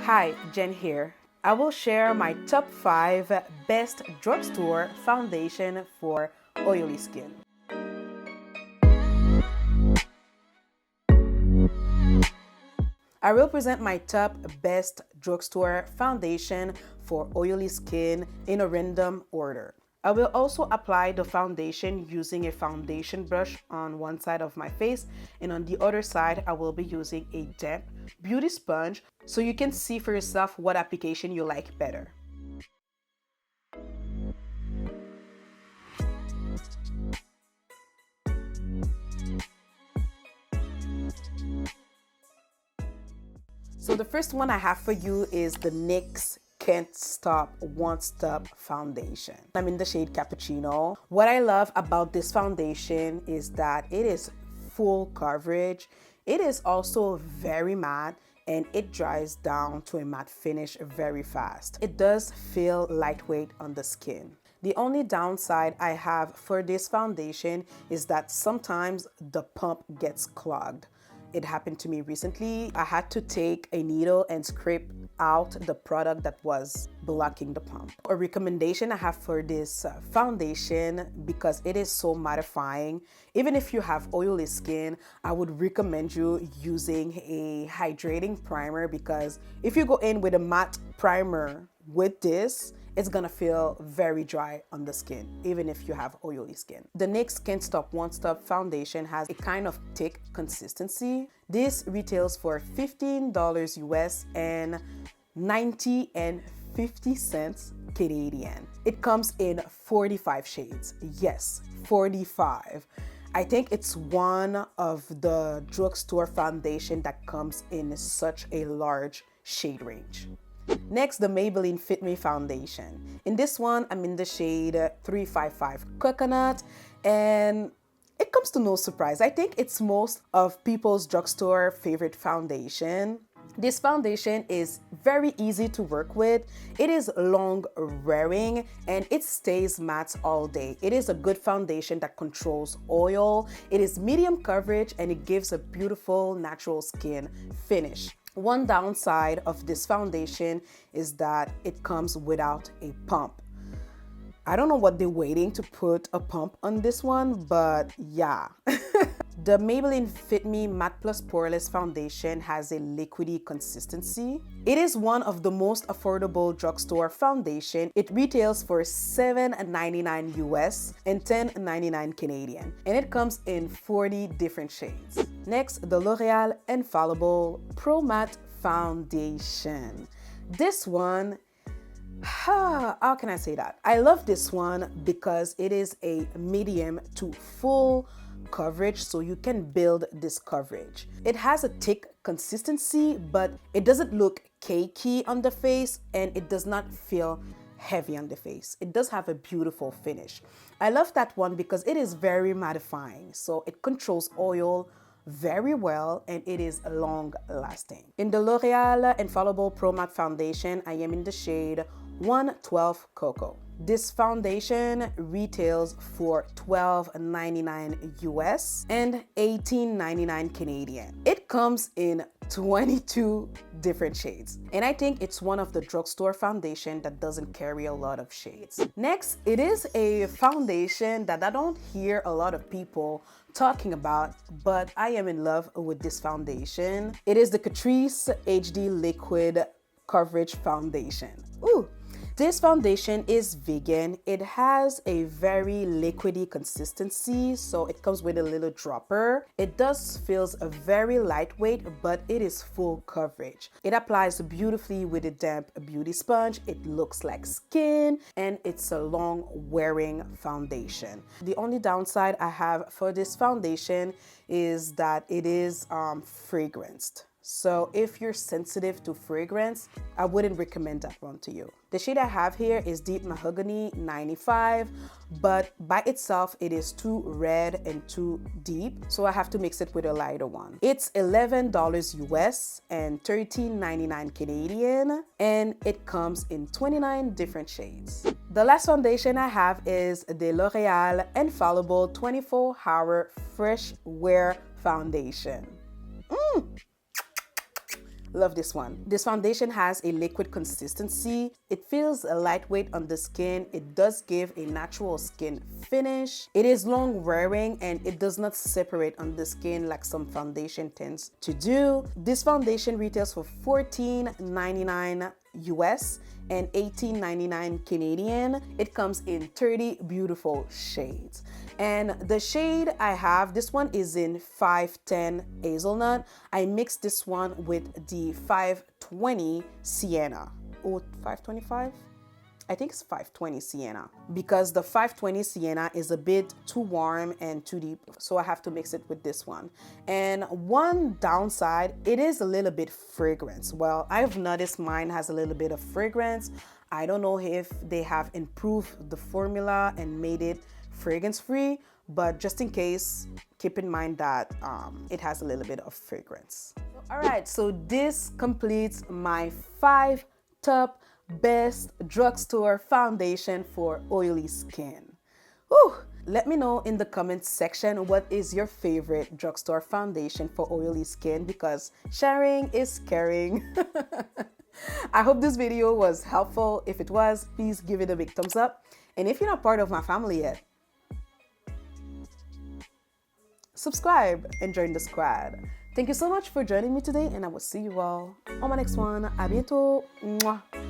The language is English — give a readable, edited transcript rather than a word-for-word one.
Hi, Jen here. I will share my top 5 best drugstore foundation for oily skin. I will present my top best drugstore foundation for oily skin in a random order. I will also apply the foundation using a foundation brush on one side of my face, and on the other side I will be using a damp beauty sponge so you can see for yourself what application you like better. So the first one I have for you is the NYX Can't Stop Won't Stop foundation. I'm in the shade Cappuccino. What I love about this foundation is that it is full coverage. It is also very matte and it dries down to a matte finish very fast. It does feel lightweight on the skin. The only downside I have for this foundation is that sometimes the pump gets clogged. It happened to me recently. I had to take a needle and scrape out the product that was blocking the pump. A recommendation I have for this foundation, because it is so mattifying, even if you have oily skin, I would recommend you using a hydrating primer, because if you go in with a matte primer with this, it's gonna feel very dry on the skin, even if you have oily skin. The NYX Can't Stop Won't Stop foundation has a kind of thick consistency. This retails for $15 US and 90 and 50 cents Canadian. It comes in 45 shades. Yes, 45. I think it's one of the drugstore foundation that comes in such a large shade range. Next, the Maybelline Fit Me foundation. In this one, I'm in the shade 355 Coconut, and it comes to no surprise. I think it's most of people's drugstore favorite foundation. This foundation is very easy to work with. It is long wearing and it stays matte all day. It is a good foundation that controls oil. It is medium coverage and it gives a beautiful natural skin finish. One downside of this foundation is that it comes without a pump. I don't know what they're waiting to put a pump on this one, but yeah. The Maybelline Fit Me Matte Plus Poreless foundation has a liquidy consistency. It is one of the most affordable drugstore foundation. It retails for $7.99 US and $10.99 Canadian, and it comes in 40 different shades. Next, the L'Oreal Infallible Pro Matte Foundation. This one, how can I say that? I love this one because it is a medium to full coverage, so you can build this coverage. It has a thick consistency, but it doesn't look cakey on the face and it does not feel heavy on the face. It does have a beautiful finish. I love that one because it is very mattifying, so it controls oil very well and it is long lasting. In the L'Oreal Infallible Pro Matte Foundation, I am in the shade 112 Cocoa. This foundation retails for $12.99 US and $18.99 Canadian. It comes in 22 different shades, and I think it's one of the drugstore foundation that doesn't carry a lot of shades. Next, it is a foundation that I don't hear a lot of people talking about, but I am in love with this foundation. It is the Catrice HD Liquid Coverage Foundation. Ooh. This foundation is vegan. It has a very liquidy consistency, so it comes with a little dropper. It does feels very lightweight, but it is full coverage. It applies beautifully with a damp beauty sponge. It looks like skin, and it's a long wearing foundation. The only downside I have for this foundation is that it is fragranced. So if you're sensitive to fragrance, I wouldn't recommend that one to you. The shade I have here is Deep Mahogany 95, but by itself, it is too red and too deep, so I have to mix it with a lighter one. It's $11 US and $13.99 Canadian, and it comes in 29 different shades. The last foundation I have is the L'Oreal Infallible 24-Hour Fresh Wear Foundation. Love this one. This foundation has a liquid consistency. It feels lightweight on the skin. It does give a natural skin finish. It is long wearing and it does not separate on the skin like some foundation tends to do. This foundation retails for $14.99 US and $18.99 Canadian. It comes in 30 beautiful shades. And the shade I have, this one is in 510 Hazelnut. I mixed this one with the 520 Sienna. Oh, 525? I think it's 520 Sienna because the 520 Sienna is a bit too warm and too deep. So I have to mix it with this one. And one downside, it is a little bit fragrance. Well, I've noticed mine has a little bit of fragrance. I don't know if they have improved the formula and made it fragrance free, but just in case, keep in mind that it has a little bit of fragrance. All right, so this completes my 5 top best drugstore foundation for oily skin. Whew. Let me know in the comments section what is your favorite drugstore foundation for oily skin, because sharing is caring. I hope this video was helpful. If it was, please give it a big thumbs up. And if you're not part of my family yet, subscribe and join the squad. Thank you so much for joining me today, and I will see you all on my next one. À bientôt. Mwah.